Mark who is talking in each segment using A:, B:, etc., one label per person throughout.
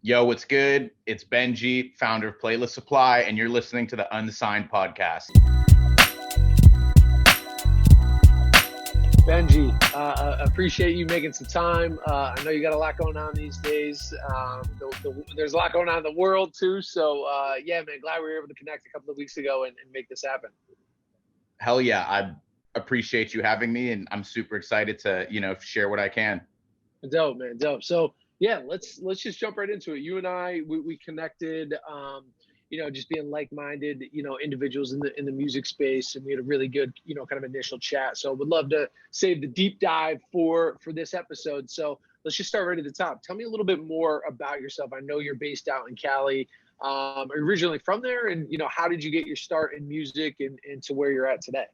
A: Yo, what's good? It's Benji, founder of Playlist Supply, and you're listening to the Unsigned Podcast.
B: Benji, appreciate you making some time. I know you got a lot going on these days. There's a lot going on in the world too. So yeah, man, glad we were able to connect a couple of weeks ago and make this happen.
A: Hell yeah, I appreciate you having me, and I'm super excited to, share what I can.
B: Dope, man, dope. So yeah, let's just jump right into it. You and I, we connected. Just being like-minded, individuals in the music space, and we had a really good, kind of initial chat. So would love to save the deep dive for this episode. So let's just start right at the top. Tell me a little bit more about yourself. I know you're based out in Cali. Are you originally from there? And, how did you get your start in music and to where you're at today?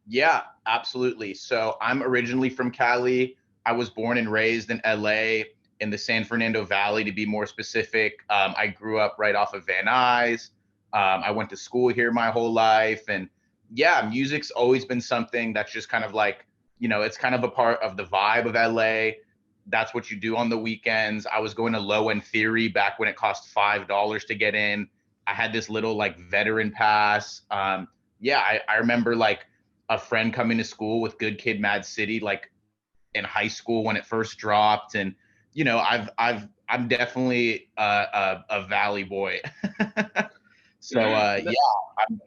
A: Yeah, absolutely. So I'm originally from Cali. I was born and raised in LA, in the San Fernando Valley, to be more specific. I grew up right off of Van Nuys. I went to school here my whole life. And yeah, music's always been something that's just kind of like, it's kind of a part of the vibe of LA. That's what you do on the weekends. I was going to Low End Theory back when it cost $5 to get in. I had this little like veteran pass. I remember like a friend coming to school with Good Kid, Mad City, like in high school when it first dropped. And I'm definitely a Valley boy. So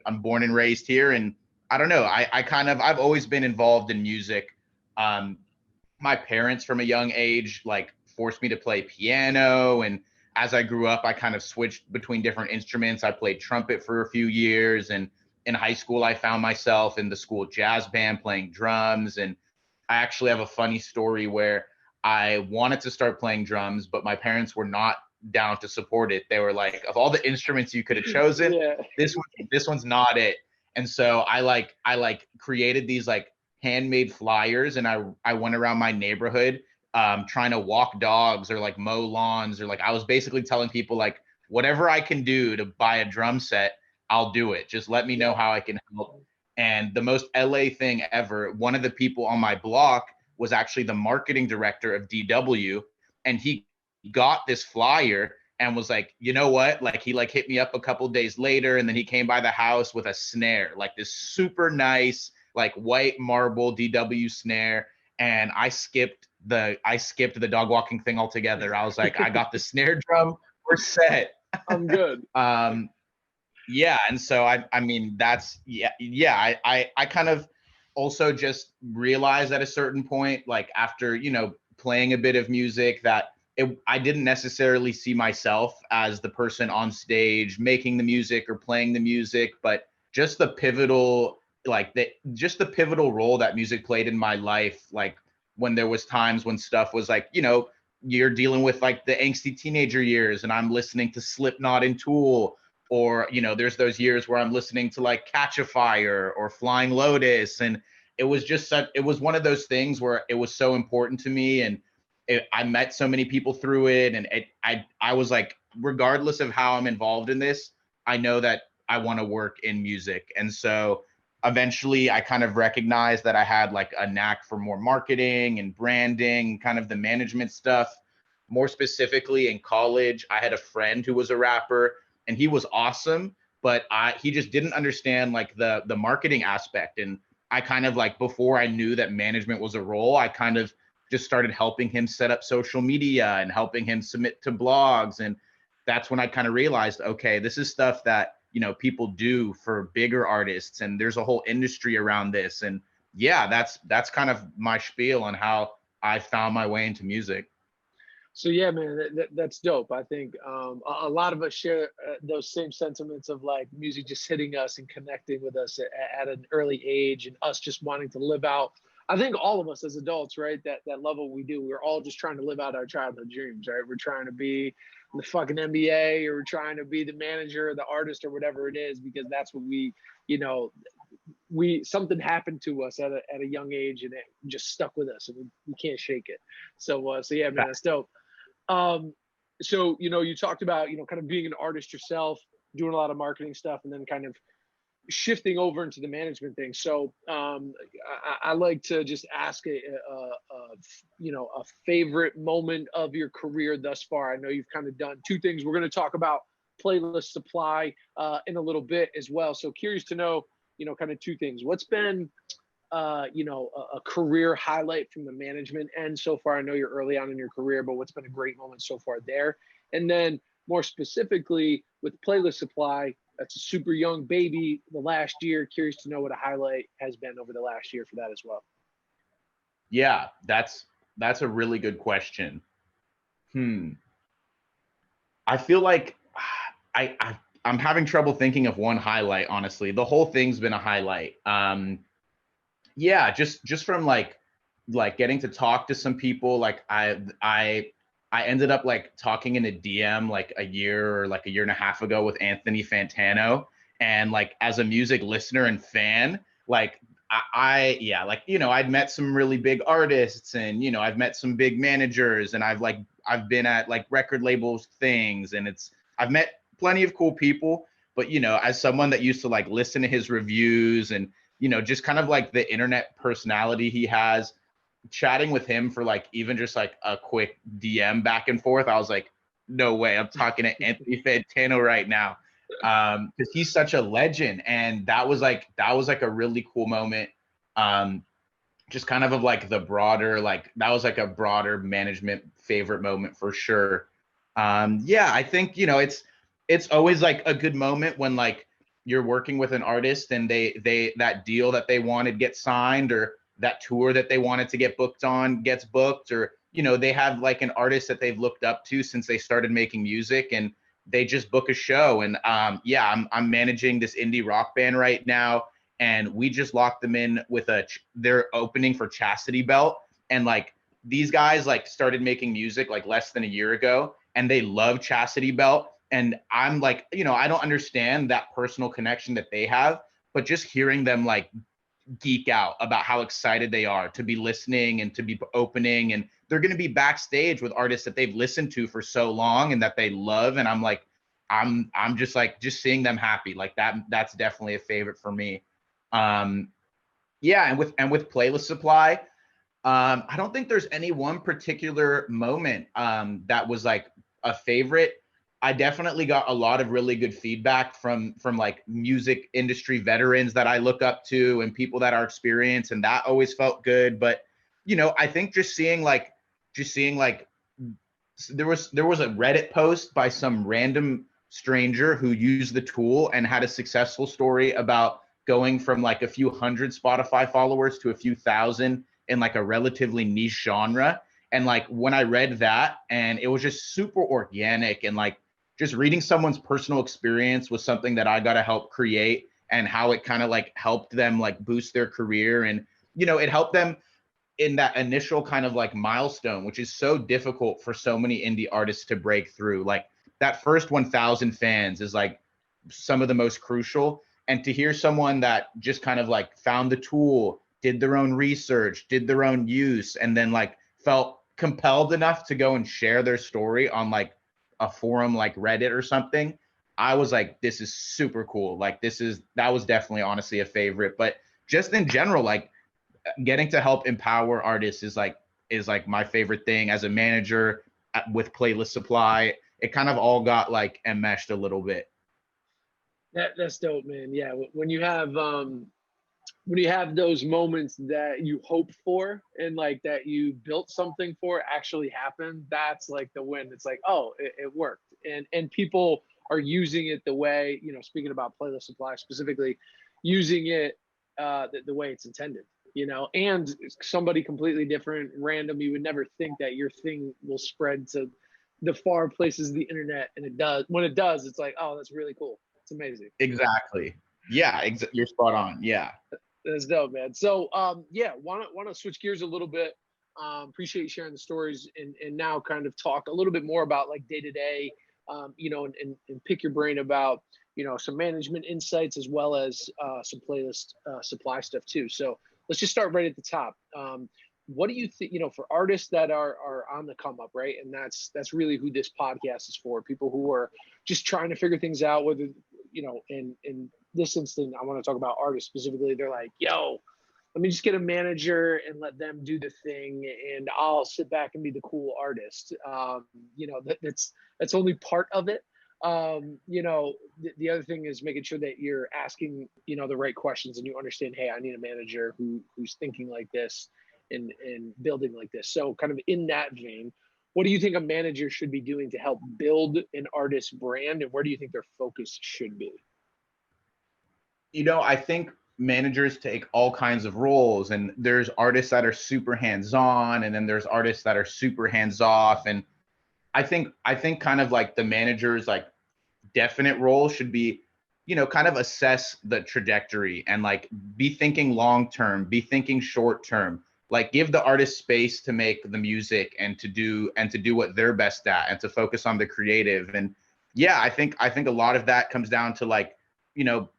A: I'm born and raised here, and I don't know. I've always been involved in music. My parents from a young age like forced me to play piano, and as I grew up, I kind of switched between different instruments. I played trumpet for a few years, and in high school, I found myself in the school jazz band playing drums. And I actually have a funny story where I wanted to start playing drums, but my parents were not down to support it. They were like, of all the instruments you could have chosen,
B: Yeah.
A: this one's not it. And so I created these like handmade flyers, and I went around my neighborhood trying to walk dogs or like mow lawns, or like I was basically telling people like, whatever I can do to buy a drum set, I'll do it. Just let me know how I can help. And the most LA thing ever, one of the people on my block was actually the marketing director of DW, and he got this flyer and was like, you know what? Like he like hit me up a couple days later, and then he came by the house with a snare, like this super nice like white marble DW snare, and I skipped the dog walking thing altogether. I was like, I got the snare drum, we're set.
B: I'm good.
A: Yeah, and so I mean that's I kind of also just realized at a certain point, like after playing a bit of music, that I didn't necessarily see myself as the person on stage making the music or playing the music, but just the pivotal role that music played in my life. Like when there was times when stuff was like, you're dealing with like the angsty teenager years, and I'm listening to Slipknot and Tool. Or, there's those years where I'm listening to like Catch a Fire or Flying Lotus. And it was it was one of those things where it was so important to me. And I met so many people through it. And I was like, regardless of how I'm involved in this, I know that I want to work in music. And so eventually I kind of recognized that I had like a knack for more marketing and branding, kind of the management stuff. More specifically in college, I had a friend who was a rapper, and he was awesome, but he just didn't understand like the marketing aspect. And I kind of like, before I knew that management was a role, I kind of just started helping him set up social media and helping him submit to blogs. And that's when I kind of realized, okay, this is stuff that, people do for bigger artists, and there's a whole industry around this. And yeah, that's kind of my spiel on how I found my way into music.
B: So yeah, man, that's dope. I think a lot of us share those same sentiments of like music just hitting us and connecting with us at an early age, and us just wanting to live out. I think all of us as adults, right, that love what we do. We're all just trying to live out our childhood dreams, right? We're trying to be the fucking NBA, or we're trying to be the manager or the artist or whatever it is, because that's what something happened to us at a young age, and it just stuck with us, and we can't shake it. So yeah, man, that's dope. So you talked about kind of being an artist yourself, doing a lot of marketing stuff, and then kind of shifting over into the management thing. So I like to just ask a favorite moment of your career thus far. I know you've kind of done two things. We're going to talk about playlist supply in a little bit as well. So curious to know, kind of two things. What's been a career highlight from the management end so far? I know you're early on in your career, but what's been a great moment so far there? And then more specifically with playlist supply, that's a super young baby the last year. Curious to know what a highlight has been over the last year for that as well.
A: Yeah, that's a really good question. I feel like I'm having trouble thinking of one highlight, honestly. The whole thing's been a highlight. Yeah, just from like getting to talk to some people. Like I ended up like talking in a DM like a year and a half ago with Anthony Fantano. And like as a music listener and fan, like yeah, like, I'd met some really big artists, and, I've met some big managers, and I've been at like record labels things, and I've met plenty of cool people. But, as someone that used to like listen to his reviews and, just kind of like the internet personality he has, chatting with him for like even just like a quick DM back and forth, I was like, no way, I'm talking to Anthony Fantano right now, because he's such a legend. And that was like a really cool moment. Just kind of like the broader, like that was like a broader management favorite moment for sure. Yeah, I think, it's always like a good moment when like you're working with an artist and they that deal that they wanted gets signed, or that tour that they wanted to get booked on gets booked, or they have like an artist that they've looked up to since they started making music, and they just book a show. And yeah, I'm managing this indie rock band right now, and we just locked them in with they're opening for Chastity Belt. And like these guys like started making music like less than a year ago, and they love Chastity Belt. And I'm like, I don't understand that personal connection that they have, but just hearing them like geek out about how excited they are to be listening and to be opening, and they're going to be backstage with artists that they've listened to for so long and that they love. And I'm like, I'm just like, just seeing them happy like that's definitely a favorite for me. Yeah, and with playlist supply, I don't think there's any one particular moment that was like a favorite. I definitely got a lot of really good feedback from like music industry veterans that I look up to and people that are experienced, and that always felt good. But I think just seeing like there was a Reddit post by some random stranger who used the tool and had a successful story about going from like a few hundred Spotify followers to a few thousand in like a relatively niche genre. And like when I read that, and it was just super organic, and like just reading someone's personal experience was something that I got to help create, and how it kind of like helped them like boost their career. And it helped them in that initial kind of like milestone, which is so difficult for so many indie artists to break through. Like that first 1,000 fans is like some of the most crucial. And to hear someone that just kind of like found the tool, did their own research, did their own use, and then like felt compelled enough to go and share their story on like a forum like Reddit or something, I was like, this is super cool. Like that was definitely honestly a favorite. But just in general, like getting to help empower artists is like my favorite thing as a manager with playlist supply. It kind of all got like enmeshed a little bit.
B: That's dope, man. Yeah, when you have those moments that you hope for and like that you built something for actually happen, that's like the win. It's like, oh, it worked, and people are using it the way, speaking about playlist supply specifically, using it the way it's intended, and somebody completely different, random, you would never think that your thing will spread to the far places of the internet, and it does. When it does, it's like, oh, that's really cool. It's amazing.
A: Exactly. Yeah, you're spot on. Yeah.
B: That's dope, man. So, yeah, want to switch gears a little bit. Appreciate you sharing the stories, and now kind of talk a little bit more about like day to day, and pick your brain about some management insights as well as some playlist supply stuff too. So let's just start right at the top. What do you think? For artists that are on the come up, right? And that's really who this podcast is for. People who are just trying to figure things out, whether and this instant, I want to talk about artists specifically. They're like, yo, let me just get a manager and let them do the thing, and I'll sit back and be the cool artist. You know, that's only part of it. You know, the other thing is making sure that you're asking, you know, the right questions, and you understand, hey, I need a manager who's thinking like this and building like this. So kind of in that vein, what do you think a manager should be doing to help build an artist brand, and where do you think their focus should be?
A: You know, I think managers take all kinds of roles, and there's artists that are super hands-on, and then there's artists that are super hands-off. And I think kind of like the manager's like definite role should be, you know, kind of assess the trajectory and like be thinking long term, be thinking short term, like give the artist space to make the music and to do what they're best at and to focus on the creative. And yeah, I think a lot of that comes down to like, you know,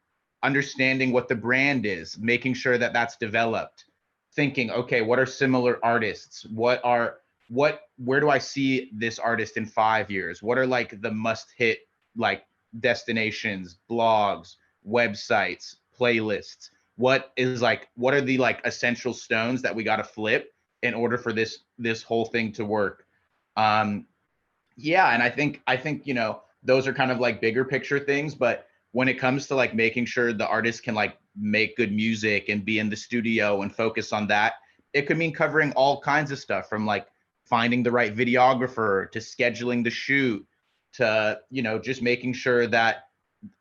A: understanding what the brand is, making sure that that's developed, thinking, okay, what are similar artists? Where do I see this artist in 5 years? What are like the must hit like destinations, blogs, websites, playlists? What are the like essential stones that we got to flip in order for this whole thing to work? Um, yeah, and I think you know those are kind of like bigger picture things, but when it comes to like making sure the artist can like make good music and be in the studio and focus on that, it could mean covering all kinds of stuff from like finding the right videographer to scheduling the shoot to, you know, just making sure that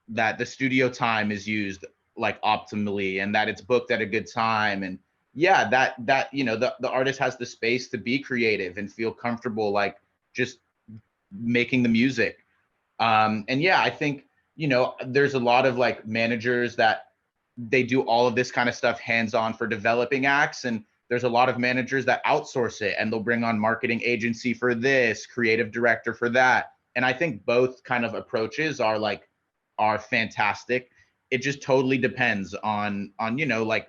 A: the studio time is used like optimally and that it's booked at a good time. And yeah, that you know the artist has the space to be creative and feel comfortable like just making the music. And yeah, I think, you know, there's a lot of like managers that they do all of this kind of stuff hands on for developing acts. And there's a lot of managers that outsource it and they'll bring on marketing agency for this, creative director for that. And I think both kind of approaches are fantastic. It just totally depends on, you know, like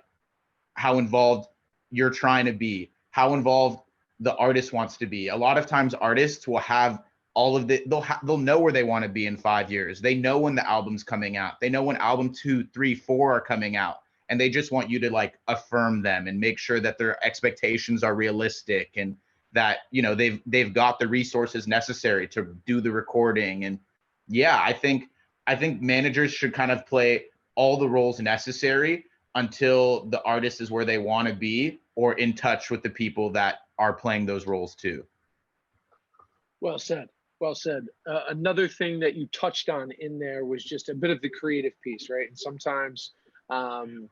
A: how involved you're trying to be, how involved the artist wants to be. A lot of times artists will have all of the they'll know where they want to be in 5 years. They know when the album's coming out. They know when album 2, 3, 4 are coming out. And they just want you to like affirm them and make sure that their expectations are realistic and that, you know, they've got the resources necessary to do the recording. And yeah, I think managers should kind of play all the roles necessary until the artist is where they want to be or in touch with the people that are playing those roles too.
B: Well said. Well said. Another thing that you touched on in there was just a bit of the creative piece, right? And sometimes, um,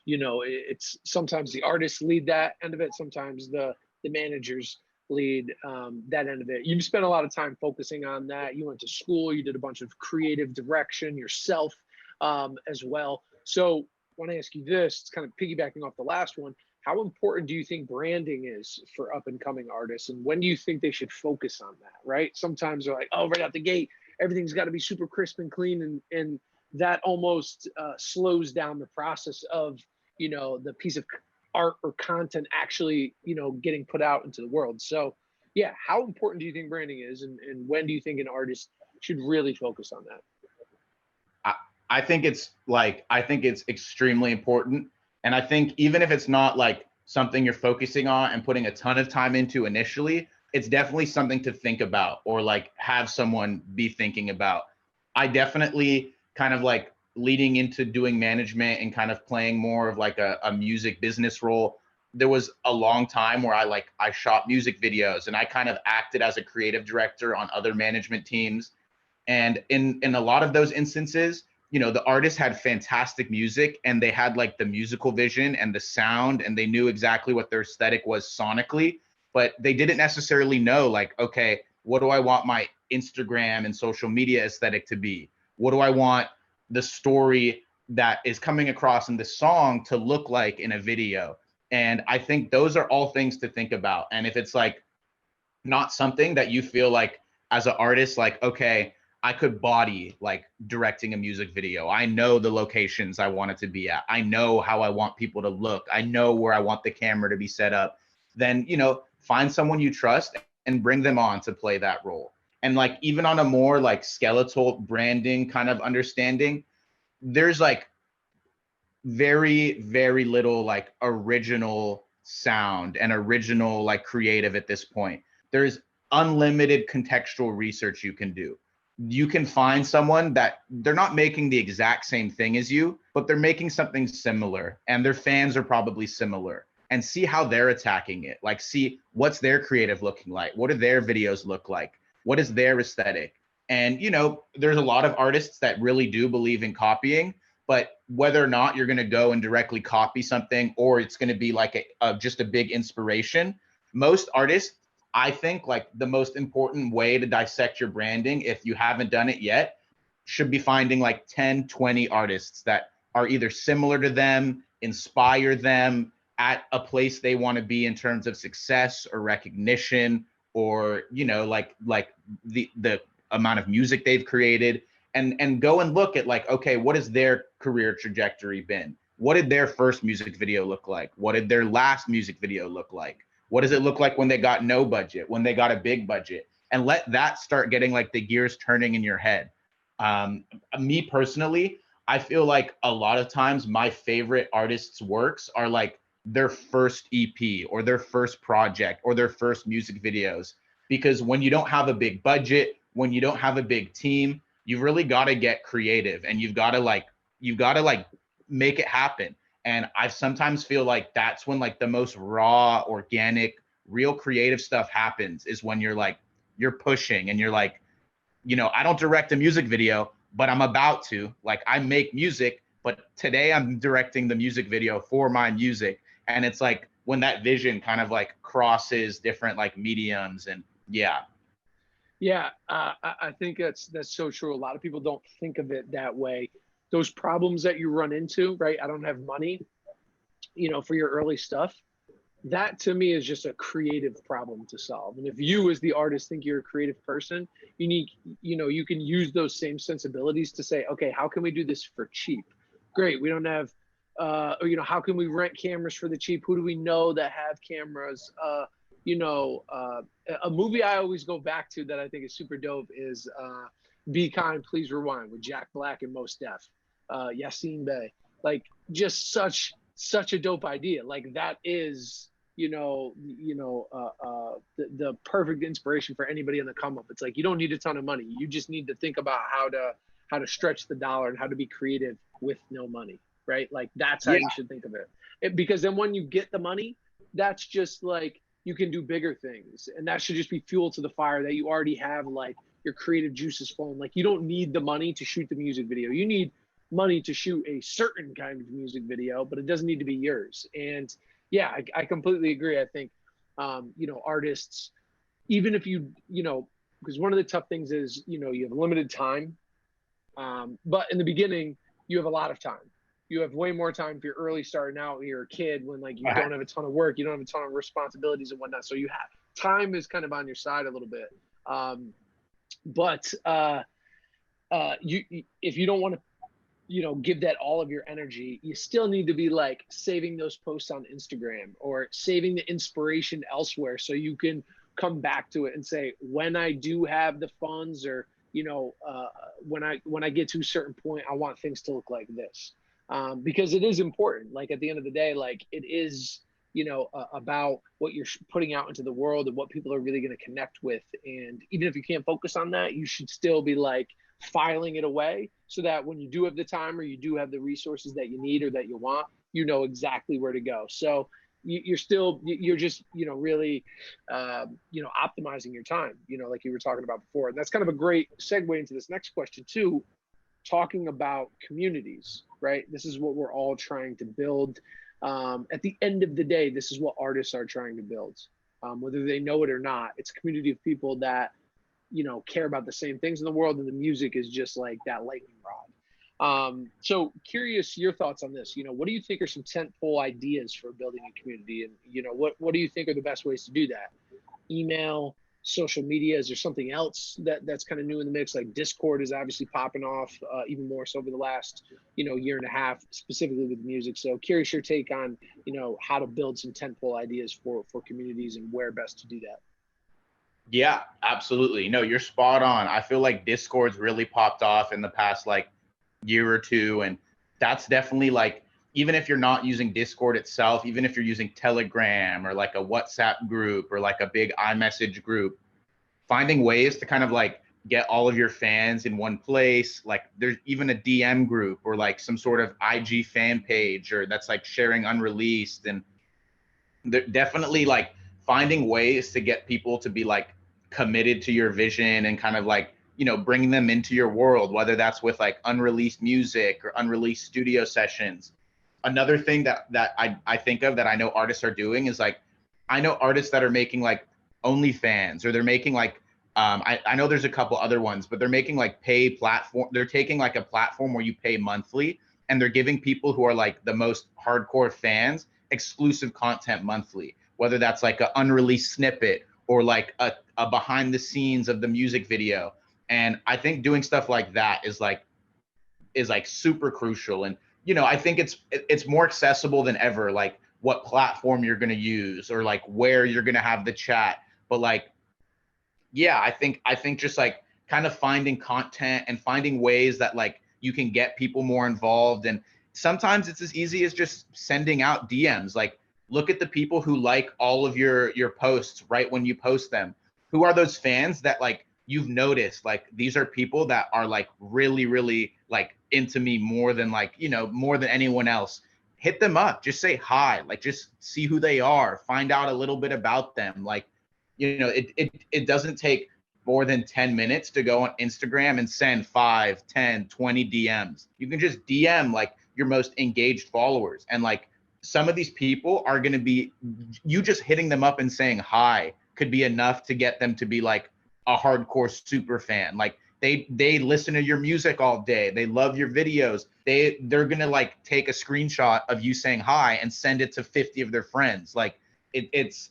B: you know, it's sometimes the artists lead that end of it. Sometimes the managers lead that end of it. You spent a lot of time focusing on that. You went to school. You did a bunch of creative direction yourself as well. So, I want to ask you this. It's kind of piggybacking off the last one. How important do you think branding is for up and coming artists, and when do you think they should focus on that? Right? Sometimes they're like, oh, right out the gate, everything's got to be super crisp and clean, and that almost slows down the process of, you know, the piece of art or content actually, you know, getting put out into the world. So yeah, how important do you think branding is, and when do you think an artist should really focus on that?
A: I, I think it's extremely important. And I think even if it's not like something you're focusing on and putting a ton of time into initially, it's definitely something to think about or like have someone be thinking about. I definitely kind of like leading into doing management and kind of playing more of like a music business role. There was a long time where I shot music videos and I kind of acted as a creative director on other management teams. And in a lot of those instances, you know, the artists had fantastic music and they had like the musical vision and the sound and they knew exactly what their aesthetic was sonically, but they didn't necessarily know like, okay, what do I want my Instagram and social media aesthetic to be? What do I want the story that is coming across in the song to look like in a video? And I think those are all things to think about. And if it's like not something that you feel like as an artist, like, okay, I could body like directing a music video. I know the locations I want it to be at. I know how I want people to look. I know where I want the camera to be set up. Then, you know, find someone you trust and bring them on to play that role. And like even on a more like skeletal branding kind of understanding, there's like very, very little like original sound and original like creative at this point. There's unlimited contextual research you can do. You can find someone that they're not making the exact same thing as you, but they're making something similar and their fans are probably similar, and see how they're attacking it. Like, see what's their creative looking like. What do their videos look like? What is their aesthetic? And, you know, there's a lot of artists that really do believe in copying, but whether or not you're going to go and directly copy something or it's going to be like just a big inspiration, most artists, I think, like the most important way to dissect your branding, if you haven't done it yet, should be finding like 10, 20 artists that are either similar to them, inspire them at a place they want to be in terms of success or recognition, or, you know, like the amount of music they've created, and go and look at like, okay, what has their career trajectory been? What did their first music video look like? What did their last music video look like? What does it look like when they got no budget, when they got a big budget? And let that start getting like the gears turning in your head. Me personally, I feel like a lot of times my favorite artists' works are like their first EP or their first project or their first music videos. Because when you don't have a big budget, when you don't have a big team, you've really got to get creative, and you've got to like make it happen. And I sometimes feel like that's when like the most raw, organic, real creative stuff happens, is when you're pushing and you're like, you know, I don't direct a music video, but I'm about to. Like, I make music, but today I'm directing the music video for my music. And it's like when that vision kind of like crosses different like mediums. And yeah.
B: Yeah, I think that's so true. A lot of people don't think of it that way. Those problems that you run into, right? I don't have money, you know, for your early stuff. That to me is just a creative problem to solve. And if you, as the artist, think you're a creative person, you need, you know, you can use those same sensibilities to say, okay, how can we do this for cheap? Great, we don't have, or, you know, how can we rent cameras for the cheap? Who do we know that have cameras? You know, a movie I always go back to that I think is super dope is Be Kind, Please Rewind with Jack Black and Mos Def, Yassine Bey. Like, just such a dope idea. Like, that is, the perfect inspiration for anybody on the come up. It's like, you don't need a ton of money. You just need to think about how to stretch the dollar and how to be creative with no money, right? Like, that's how
A: Yeah.
B: you should think of it. Because then when you get the money, that's just like, you can do bigger things, and that should just be fuel to the fire that you already have, like your creative juices flowing. Like, you don't need the money to shoot the music video. You need money to shoot a certain kind of music video, but it doesn't need to be yours. And yeah, I completely agree. I think, artists, even if because one of the tough things is, you have limited time. But in the beginning, you have a lot of time. You have way more time if you're early starting out, you're a kid, when like you don't have a ton of work, you don't have a ton of responsibilities and whatnot. So you have time is kind of on your side a little bit. If you don't want to, give that all of your energy, you still need to be like saving those posts on Instagram or saving the inspiration elsewhere, so you can come back to it and say, when I do have the funds, or when I get to a certain point, I want things to look like this, because it is important. Like, at the end of the day, like, it is about what you're putting out into the world and what people are really going to connect with. And even if you can't focus on that, you should still be like filing it away, so that when you do have the time, or you do have the resources that you need or that you want, you know exactly where to go. So you're just really optimizing your time, like you were talking about before. And that's kind of a great segue into this next question too, talking about communities, right? This is what we're all trying to build. At the end of the day, this is what artists are trying to build, whether they know it or not. It's a community of people that care about the same things in the world, and the music is just like that lightning rod. So curious your thoughts on this. What do you think are some tentpole ideas for building a community, and what do you think are the best ways to do that? Email, social media? Is there something else that's kind of new in the mix? Like Discord is obviously popping off even more so over the last year and a half, specifically with music. So curious your take on how to build some tentpole ideas for communities, and where best to do that.
A: Yeah, absolutely. No, you're spot on. I feel like Discord's really popped off in the past like year or two. And that's definitely like, even if you're not using Discord itself, even if you're using Telegram or like a WhatsApp group or like a big iMessage group, finding ways to kind of like get all of your fans in one place. Like there's even a DM group or like some sort of IG fan page or that's like sharing unreleased. And definitely like finding ways to get people to be like committed to your vision and kind of like, you know, bringing them into your world, whether that's with like unreleased music or unreleased studio sessions. Another thing that I think of that I know artists are doing is like, I know artists that are making like OnlyFans, or they're making like I know there's a couple other ones, but they're making like pay platform. They're taking like a platform where you pay monthly, and they're giving people who are like the most hardcore fans exclusive content monthly, whether that's like an unreleased snippet or like a behind the scenes of the music video. And I think doing stuff like that is like super crucial. And you know, I think it's more accessible than ever, like what platform you're going to use or like where you're going to have the chat. But like, yeah, I think just like kind of finding content and finding ways that like you can get people more involved. And sometimes it's as easy as just sending out DMs. Like, look at the people who like all of your posts right when you post them. Who are those fans that like you've noticed, like these are people that are like really like into me more than like, you know, more than anyone else. Hit them up, just say hi, like just see who they are, find out a little bit about them. Like, you know, it doesn't take more than 10 minutes to go on Instagram and send 5, 10, 20 DMs. You can just DM like your most engaged followers. And like some of these people are going to be, you just hitting them up and saying hi could be enough to get them to be like a hardcore super fan. Like they listen to your music all day. They love your videos. They're going to like take a screenshot of you saying hi and send it to 50 of their friends. Like it's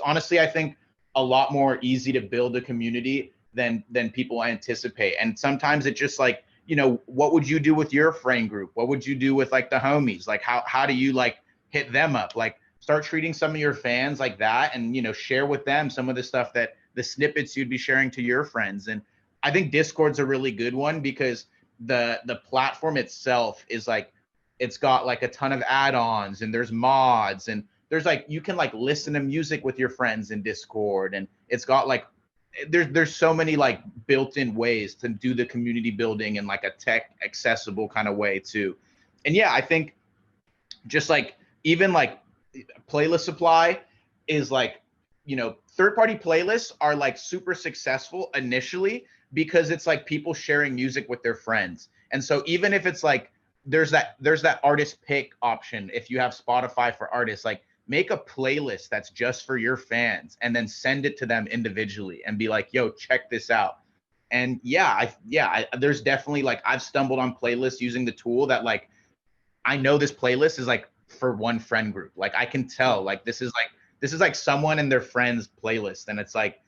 A: honestly, I think, a lot more easy to build a community than people anticipate. And sometimes it just like, you know, what would you do with your friend group? What would you do with like the homies? Like how do you like hit them up? Like start treating some of your fans like that, and you know, share with them some of the stuff that the snippets you'd be sharing to your friends. And I think Discord's a really good one because the platform itself is like, it's got like a ton of add-ons and there's mods, and there's like, you can like listen to music with your friends in Discord, and it's got like, there's so many like built-in ways to do the community building in like a tech accessible kind of way too. And yeah, I think just like even like playlist supply is like, you know, third-party playlists are like super successful initially because it's like people sharing music with their friends. And so even if it's like there's that artist pick option if you have Spotify for artists, like make a playlist that's just for your fans and then send it to them individually and be like, yo, check this out. And there's definitely like, I've stumbled on playlists using the tool that like, I know this playlist is like for one friend group. Like I can tell like this is like someone and their friends playlist. And it's like,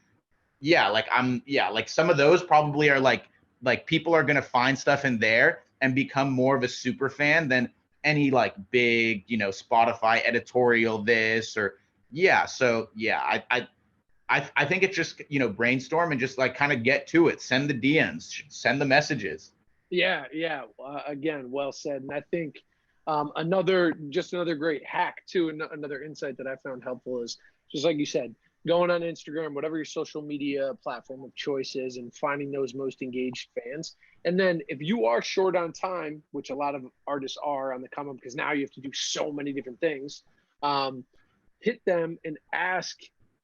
A: yeah, like like some of those probably are like people are gonna find stuff in there and become more of a super fan than any like big, you know, Spotify editorial this or yeah. So yeah, I think it's just, you know, brainstorm and just like kind of get to it. Send the DMs, send the messages.
B: Yeah. Again, well said. And I think another great hack too, and another insight that I found helpful is just like you said, going on Instagram, whatever your social media platform of choice is, and finding those most engaged fans. And then if you are short on time, which a lot of artists are on the come up because now you have to do so many different things, hit them and ask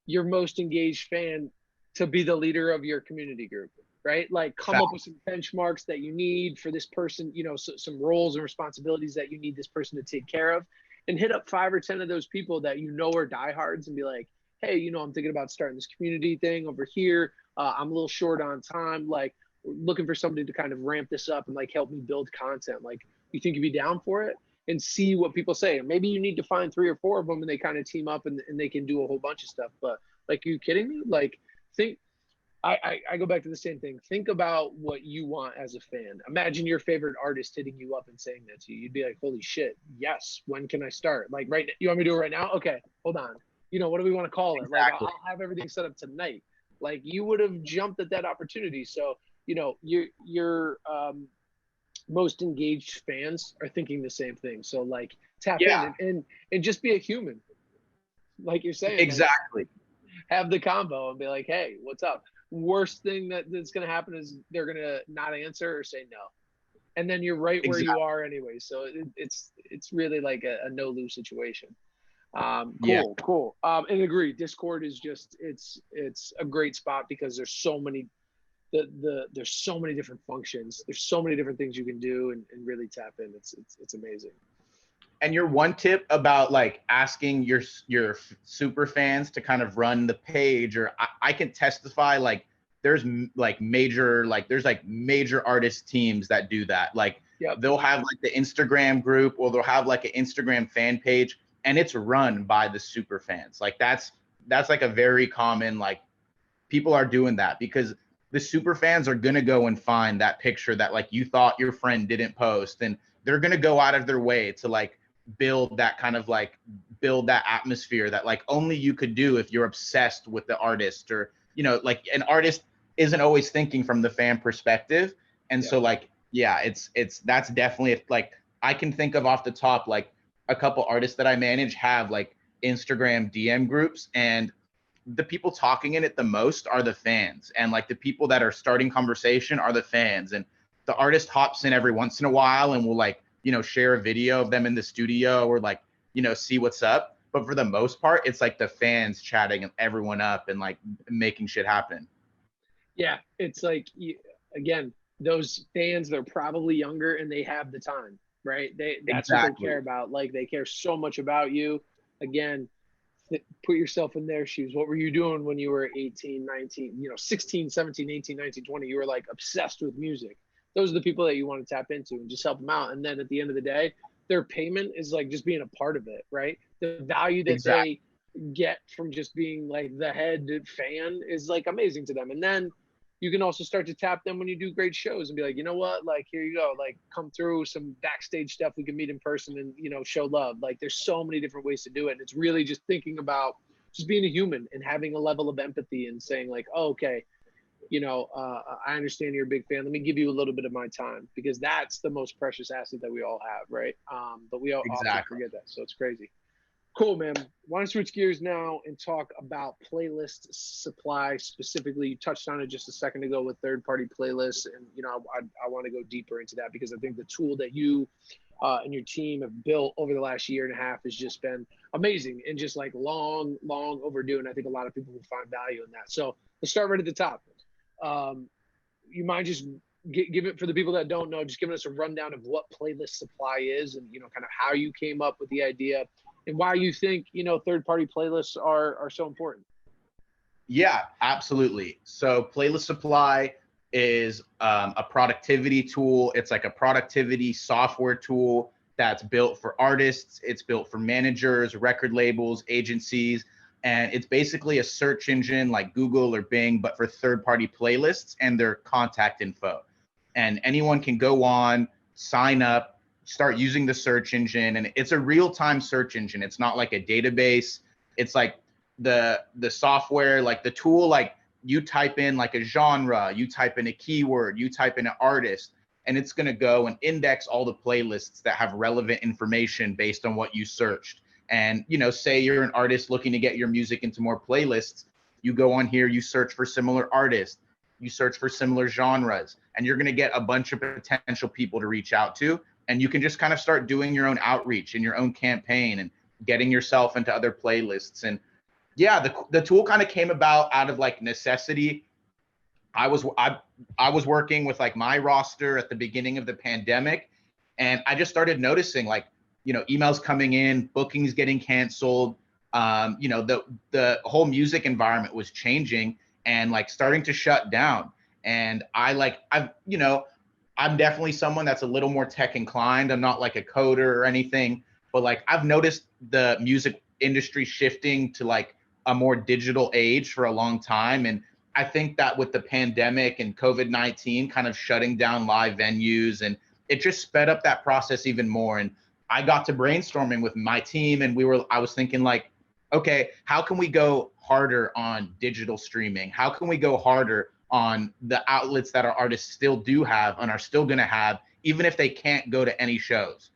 B: your most engaged fan to be the leader of your community group, right? Like come up with some benchmarks that you need for this person, you know, some roles and responsibilities that you need this person to take care of, and hit up 5 or 10 of those people that you know are diehards and be like, hey, you know, I'm thinking about starting this community thing over here. I'm a little short on time. Like, looking for somebody to kind of ramp this up and like help me build content. Like, you think you'd be down for it? And see what people say. Or maybe you need to find 3 or 4 of them and they kind of team up and they can do a whole bunch of stuff. But like, are you kidding me? Like, think. I go back to the same thing. Think about what you want as a fan. Imagine your favorite artist hitting you up and saying that to you. You'd be like, holy shit, yes. When can I start? Like, right. You want me to do it right now? Okay, hold on. You know, what do we want to call it? Like, I'll have everything set up tonight. Like, you would have jumped at that opportunity. So, you know, you're most engaged fans are thinking the same thing. So like tap in
A: Yeah,
B: and just be a human, like you're saying, like
A: exactly.
B: have the combo and be like, hey, what's up? Worst thing that's going to happen is they're going to not answer or say no, and then you're right where you
A: Exactly.
B: are anyway. So it's really like a no lose situation.
A: Yeah.
B: Cool. And agree. Discord is just it's a great spot because there's so many there's so many different functions. There's so many different things you can do and really tap in. It's amazing.
A: And your one tip about like asking your super fans to kind of run the page, or I can testify like there's like major artist teams that do that. Like
B: Yep.
A: they'll have like the Instagram group, or they'll have like an Instagram fan page, and it's run by the super fans. Like that's like a very common, like, people are doing that because the super fans are going to go and find that picture that like you thought your friend didn't post, and they're going to go out of their way to like build that kind of like build that atmosphere that like only you could do if you're obsessed with the artist, or like an artist isn't always thinking from the fan perspective. And
B: Yep.
A: so like, yeah, it's that's definitely, like, I can think of off the top like a couple artists that I manage have like Instagram DM groups, and the people talking in it the most are the fans, and like the people that are starting conversation are the fans, and the artist hops in every once in a while and will like share a video of them in the studio, or like see what's up, but for the most part it's like the fans chatting everyone up and like making shit happen.
B: Yeah. It's like again, those fans, they're probably younger and they have the time, right? That's what they care
A: Exactly.
B: about. Like they care so much about you. Again, put yourself in their shoes. What were you doing when you were 18, 19, 16, 17, 18, 19, 20? You were like obsessed with music. Those are the people that you want to tap into and just help them out. And then at the end of the day, their payment is like just being a part of it, right? The value that
A: Exactly.
B: they get from just being like the head fan is like amazing to them. And then you can also start to tap them when you do great shows and be like, you know what, like here you go, like come through some backstage stuff, we can meet in person and show love. Like there's so many different ways to do it, and it's really just thinking about just being a human and having a level of empathy and saying like, oh, okay, I understand you're a big fan, let me give you a little bit of my time, because that's the most precious asset that we all have, right? But we all often
A: Exactly.
B: forget that, so it's crazy. Cool, man. Want to switch gears now and talk about playlist supply specifically? You touched on it just a second ago with third-party playlists, and I want to go deeper into that because I think the tool that you and your team have built over the last year and a half has just been amazing and just like long, long overdue. And I think a lot of people will find value in that. So let's start right at the top. You mind just give it for the people that don't know, just giving us a rundown of what playlist supply is and kind of how you came up with the idea and why you think third party playlists are so important.
A: Yeah, absolutely. So Playlist Supply is a productivity tool. It's like a productivity software tool that's built for artists. It's built for managers, record labels, agencies, and it's basically a search engine like Google or Bing, but for third-party playlists and their contact info. And anyone can go on, sign up, start using the search engine, and it's a real-time search engine. It's not like a database. It's like the software, like the tool, like you type in like a genre, you type in a keyword, you type in an artist, and it's going to go and index all the playlists that have relevant information based on what you searched. And say you're an artist looking to get your music into more playlists, you go on here, you search for similar artists, you search for similar genres, and you're going to get a bunch of potential people to reach out to, and you can just kind of start doing your own outreach and your own campaign and getting yourself into other playlists. And yeah, the tool kind of came about out of like necessity. I was working with like my roster at the beginning of the pandemic, and I just started noticing like emails coming in, bookings getting canceled. The whole music environment was changing and like starting to shut down. And I'm definitely someone that's a little more tech inclined. I'm not like a coder or anything, but like I've noticed the music industry shifting to like a more digital age for a long time. And I think that with the pandemic and COVID-19 kind of shutting down live venues, and it just sped up that process even more. And I got to brainstorming with my team, and I was thinking like, okay, how can we go harder on digital streaming? How can we go harder on the outlets that our artists still do have and are still going to have, even if they can't go to any shows.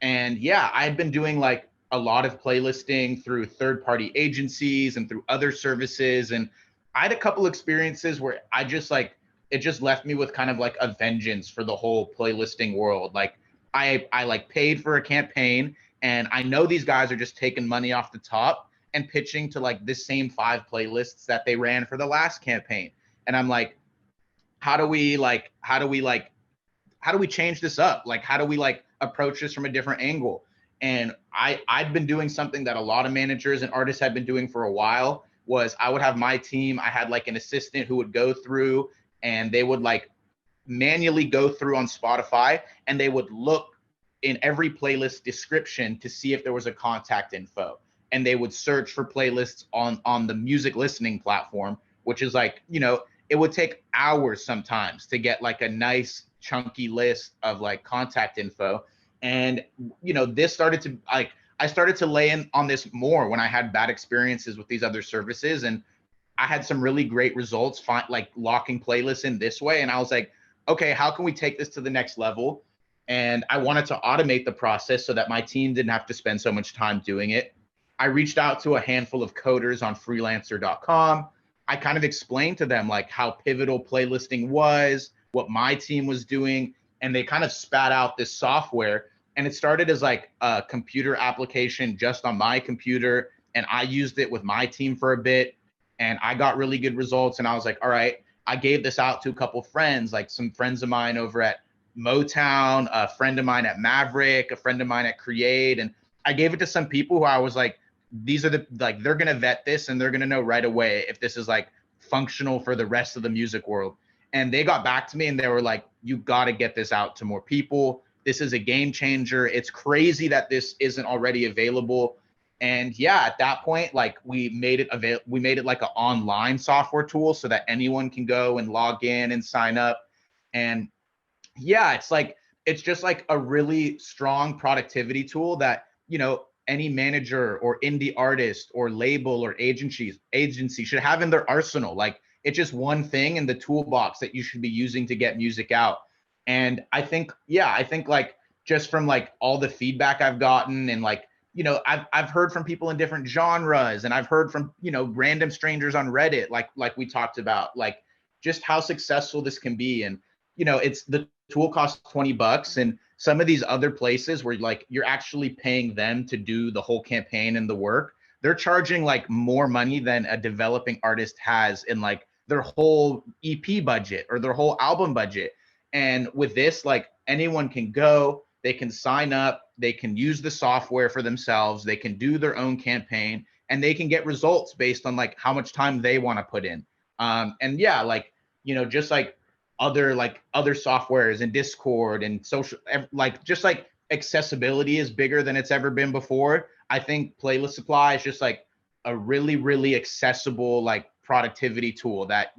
A: And yeah, I had been doing like a lot of playlisting through third-party agencies and through other services. And I had a couple experiences where I just like, it just left me with kind of like a vengeance for the whole playlisting world. Like I like paid for a campaign, and I know these guys are just taking money off the top and pitching to like the same 5 playlists that they ran for the last campaign. And I'm like, how do we change this up? Like, how do we like approach this from a different angle? And I'd been doing something that a lot of managers and artists had been doing for a while, was I would have my team. I had like an assistant who would go through, and they would like manually go through on Spotify, and they would look in every playlist description to see if there was a contact info. And they would search for playlists on the music listening platform, which is like, you know, it would take hours sometimes to get like a nice chunky list of like contact info. And, you know, this started to like, I started to lay in on this more when I had bad experiences with these other services. And I had some really great results, like locking playlists in this way. And I was like, okay, how can we take this to the next level? And I wanted to automate the process so that my team didn't have to spend so much time doing it. I reached out to a handful of coders on freelancer.com. I kind of explained to them like how pivotal playlisting was, what my team was doing, and they kind of spat out this software. And it started as like a computer application just on my computer, and I used it with my team for a bit, and I got really good results. And I was like, all right, I gave this out to a couple friends, like some friends of mine over at Motown, a friend of mine at Maverick, a friend of mine at Create. And I gave it to some people who I was like, these are the, like, they're going to vet this and they're going to know right away if this is like functional for the rest of the music world. And they got back to me and they were like, you got to get this out to more people. This is a game changer. It's crazy that this isn't already available. And yeah, at that point, like we made it like an online software tool so that anyone can go and log in and sign up. And yeah, it's just like a really strong productivity tool that, you know, any manager or indie artist or label or agency should have in their arsenal. Like, it's just one thing in the toolbox that you should be using to get music out. And I think like just from like all the feedback I've gotten, and like, you know, I've heard from people in different genres, and I've heard from, you know, random strangers on Reddit, like we talked about, like just how successful this can be. And, you know, it's the tool costs $20, and some of these other places where like you're actually paying them to do the whole campaign and the work, they're charging like more money than a developing artist has in like their whole EP budget or their whole album budget. And with this, like anyone can go, they can sign up, they can use the software for themselves, they can do their own campaign, and they can get results based on like how much time they want to put in. And yeah, like, you know, just like other softwares and Discord and social, like just like accessibility is bigger than it's ever been before. I think Playlist Supply is just like a really, really accessible like productivity tool that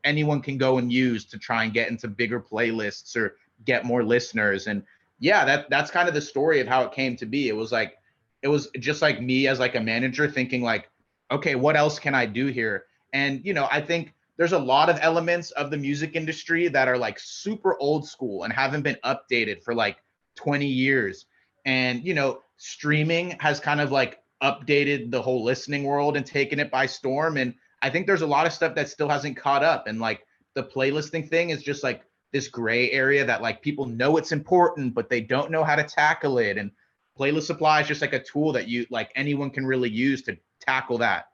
A: anyone can go and use to try and get into bigger playlists or get more listeners. And yeah, that's kind of the story of how it came to be. It was just like me as like a manager thinking like, okay, what else can I do here? And, you know, I think there's a lot of elements of the music industry that are like super old school and haven't been updated for like 20 years. And, you know, streaming has kind of like updated the whole listening world and taken it by storm. And I think there's a lot of stuff that still hasn't caught up. And like the playlisting thing is just like this gray area that like people know it's important, but they don't know how to tackle it. And Playlist Supply is just like a tool that you like anyone can really use to tackle that.